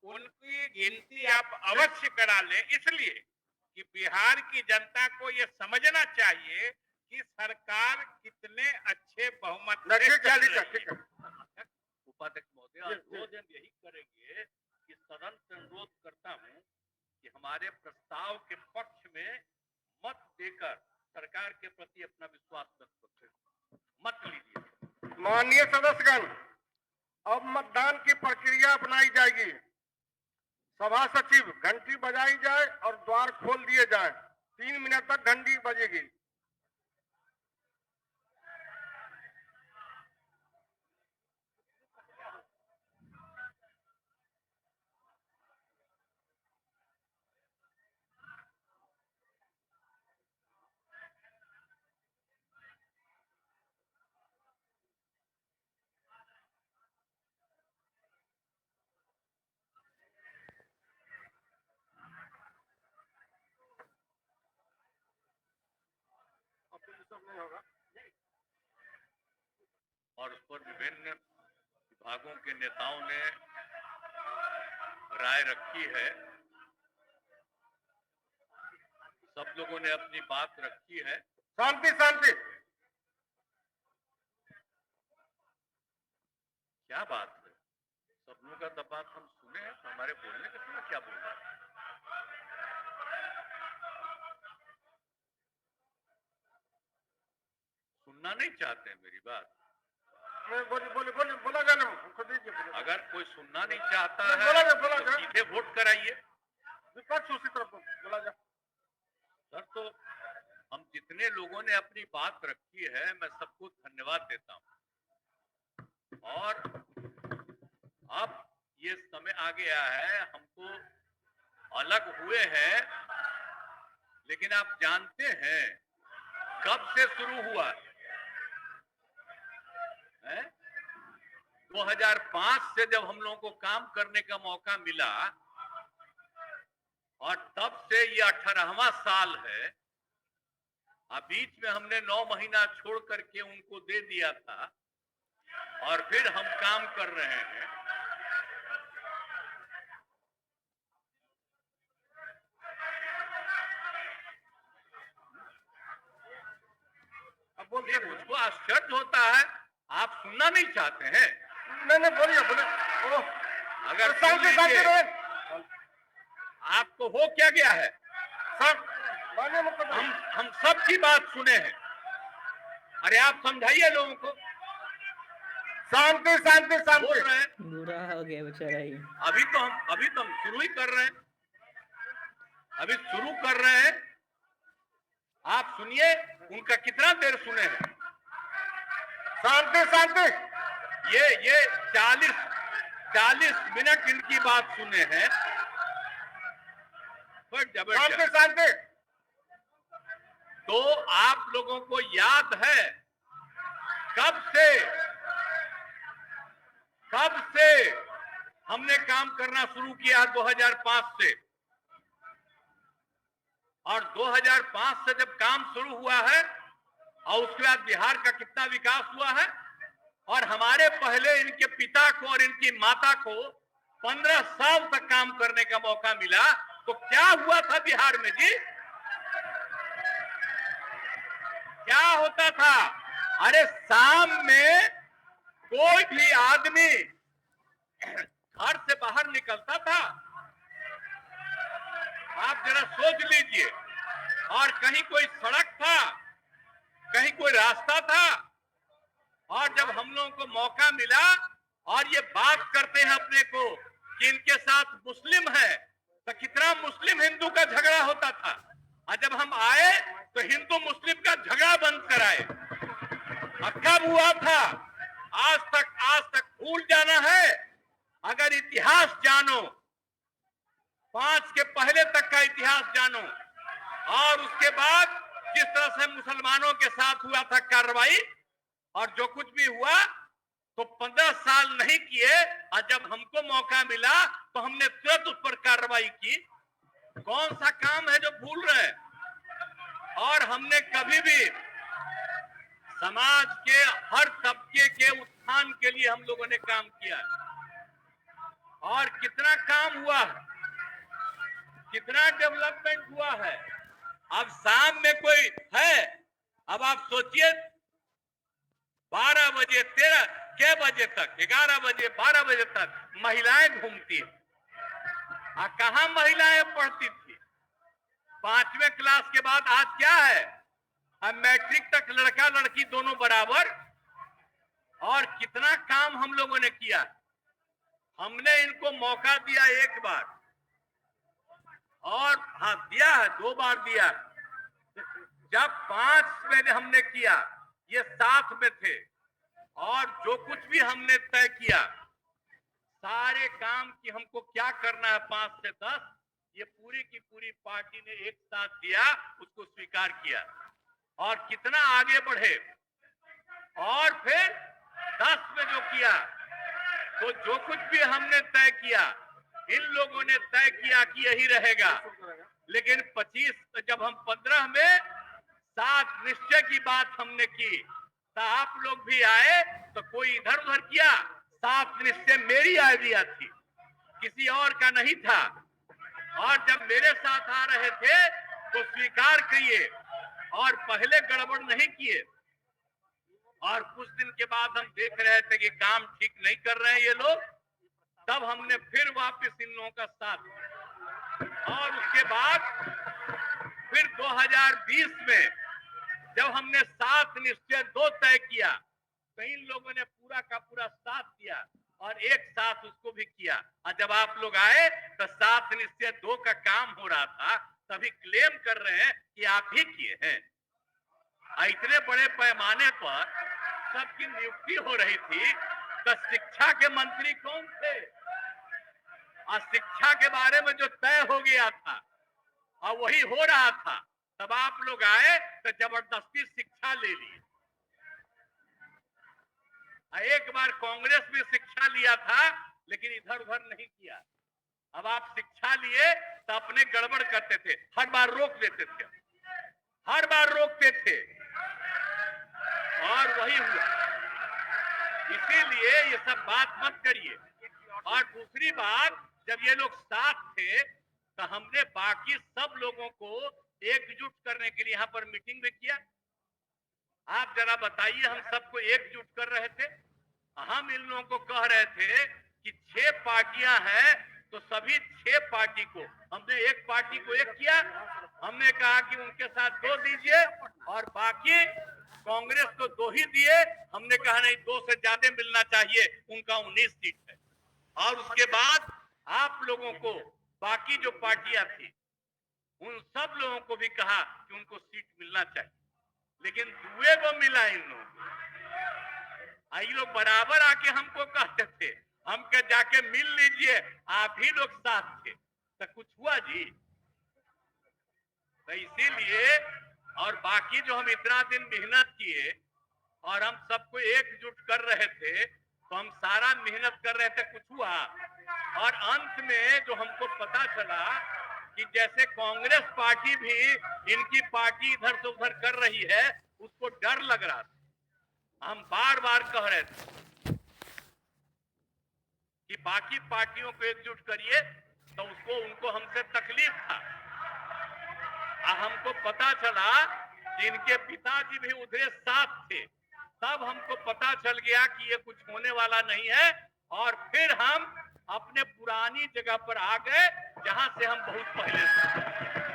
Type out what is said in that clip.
उनकी गिनती आप अवश्य करा लें, इसलिए कि बिहार की जनता को ये समझना चाहिए कि सरकार कितने अच्छे बहुमत से चल रही है। उपाध्यक्ष महोदय, अनुरोध हम यही करेंगे कि सदन से अनुरोध करता हूं कि हमारे प्रस्ताव के पक्ष में मत देकर सरकार के प्रति अपना विश्वास व्यक्त करें। मत लीजिए। माननीय सदस्यगण, अब मतदान की प्रक्रिया अपनाई जाएगी। सभा सचिव घंटी बजाई जाए और द्वार खोल दिए जाएं। 3 मिनट तक घंटी बजेगी। नहीं होगा। और उस पर विभिन्न विभागों के नेताओं ने राय रखी है। सब लोगों ने अपनी बात रखी है। शांति शांति। क्या बात है? सब लोगों का तो बात हम सुने हैं, हमारे बोलने का सुना क्या बोल रहा है? सुनना नहीं चाहते मेरी बात? बोला जाना, अगर कोई सुनना नहीं चाहता है बोला तो सीधे वोट कराइए। विपक्ष उसी तरफ बोला जा। सर, तो हम जितने लोगों ने अपनी बात रखी है, मैं सबको धन्यवाद देता हूं। और अब ये समय आ गया है, हमको अलग हुए हैं, लेकिन आप जानते हैं कब से शुरू हुआ है? 2005 से जब हम लोगों को काम करने का मौका मिला और तब से ये 18वां साल है। अब बीच में हमने 9 महीना छोड़ करके उनको दे दिया था और फिर हम काम कर रहे हैं। अब बोलिए, मुझको आश्चर्य होता है, आप सुनना नहीं चाहते हैं? नहीं बोलिए। अगर आपको हो क्या गया है? सब हम सबकी बात सुने हैं। अरे आप समझाइए लोगों को। शांति शांति शांति। बोल रहे हैं, बुरा हो गया बेचारा ये। अभी तो हम शुरू ही कर रहे हैं। अभी शुरू कर रहे हैं। आप सुनिए, उनका कितना देर सुने हैं। शांति शांति। ये 40 मिनट इनकी बात सुने हैं। शांति शांति। तो आप लोगों को याद है कब से हमने काम करना शुरू किया? 2005 से। और 2005 से जब काम शुरू हुआ है और उसके बाद बिहार का कितना विकास हुआ है। और हमारे पहले इनके पिता को और इनकी माता को 15 साल तक काम करने का मौका मिला। तो क्या हुआ था बिहार में जी? क्या होता था? अरे शाम में कोई भी आदमी घर से बाहर निकलता था, आप जरा सोच लीजिए, और कहीं कोई सड़क था, कहीं कोई रास्ता था। और जब हम लोगों को मौका मिला और ये बात करते हैं अपने को कि इनके साथ मुस्लिम है, तो कितना मुस्लिम हिंदू का झगड़ा होता था। और जब हम आए तो हिंदू मुस्लिम का झगड़ा बंद कराए। कब हुआ था? आज तक भूल जाना है। अगर इतिहास जानो, 5 के पहले तक का इतिहास जानो, और उसके बाद जिस तरह से मुसलमानों के साथ हुआ था कार्रवाई, और जो कुछ भी हुआ, तो 15 साल नहीं किए, और जब हमको मौका मिला तो हमने तुरंत उस पर कार्रवाई की। कौन सा काम है जो भूल रहे हैं? और हमने कभी भी समाज के हर तबके के उत्थान के लिए हम लोगों ने काम किया है। और कितना काम हुआ है, कितना डेवलपमेंट हुआ है। अब शाम में कोई है, अब आप सोचिए 12 बजे 13 के बजे तक, 11 बजे 12 बजे तक महिलाएं घूमती है। कहां महिलाएं पढ़ती थी? 5वें क्लास के बाद आज क्या है, अब मैट्रिक तक लड़का लड़की दोनों बराबर। और कितना काम हम लोगों ने किया। हमने इनको मौका दिया एक बार, और हाँ दिया है, 2 बार दिया। जब 5 में हमने किया, ये 7 में थे, और जो कुछ भी हमने तय किया, सारे काम की हमको क्या करना है 5 से 10, ये पूरी की पूरी पार्टी ने एक साथ दिया, उसको स्वीकार किया और कितना आगे बढ़े। और फिर 10 में जो किया, तो जो कुछ भी हमने तय किया, इन लोगों ने तय किया कि यही रहेगा। लेकिन 25 जब हम 15 में 7 निश्चय की बात हमने की, तो आप लोग भी आए, तो कोई इधर उधर किया। 7 निश्चय मेरी आइडिया थी, किसी और का नहीं था। और जब मेरे साथ आ रहे थे तो स्वीकार किए और पहले गड़बड़ नहीं किए। और कुछ दिन के बाद हम देख रहे थे कि काम ठीक नहीं कर रहे हैं ये लोग, तब हमने फिर वापस इन लोगों का साथ दिया। और उसके बाद फिर 2020 में जब हमने 7 निश्चय 2 तय किया, तो इन लोगों ने पूरा का पूरा साथ दिया और एक साथ उसको भी किया। और जब आप लोग आए तो 7 निश्चय 2 का काम हो रहा था, तभी क्लेम कर रहे हैं कि आप ही किए हैं। इतने बड़े पैमाने पर सबकी नियुक्ति हो रही थी, तो शिक्षा के मंत्री कौन थे? और शिक्षा के बारे में जो तय हो गया था और वही हो रहा था, तब आप लोग आए तो जबरदस्ती शिक्षा ले ली। एक बार कांग्रेस में शिक्षा लिया था, लेकिन इधर उधर नहीं किया। अब आप शिक्षा लिए तो अपने गड़बड़ करते थे, हर बार रोक देते थे, हर बार रोकते थे, और वही हुआ। इसीलिए ये सब बात मत करिए। और दूसरी बात, जब ये लोग साथ थे, तो हमने बाकी सब लोगों को एकजुट करने के लिए यहाँ पर मीटिंग में किया। आप जरा बताइए, हम सबको एकजुट कर रहे थे। हम इन लोगों को कह रहे थे कि 6 पार्टियां हैं, तो सभी 6 पार्टी को हमने एक पार्टी को एक किया। हमने कहा कि उनके साथ 2 दीजिए और बाकी कांग्रेस को 2 ही दिए। हमने कहा नहीं, 2 से ज्यादा मिलना चाहिए, उनका 19 सीट है। और उसके बाद आप लोगों को बाकी जो पार्टियां थी, उन सब लोगों को भी कहा कि उनको सीट मिलना चाहिए, लेकिन दुए को मिला इन लोगों को। ये लोग बराबर आके हमको कहते थे, हम क्या जाके मिल लीजिए, आप ही लोग साथ थे, तो कुछ हुआ जी? तो इसीलिए, और बाकी जो हम इतना दिन मेहनत किए और हम सबको एकजुट कर रहे थे, तो हम सारा मेहनत कर रहे थे, कुछ हुआ? और अंत में जो हमको पता चला कि जैसे कांग्रेस पार्टी भी इनकी पार्टी इधर से उधर कर रही है, उसको डर लग रहा था। हम बार बार कह रहे थे कि बाकी पार्टियों को एकजुट करिए, तो उसको उनको हमसे तकलीफ था। हमको पता चला कि इनके पिताजी भी उधर साथ थे, तब हमको पता चल गया कि ये कुछ होने वाला नहीं है। और फिर हम अपने पुरानी जगह पर आ गए, जहां से हम बहुत पहले थे।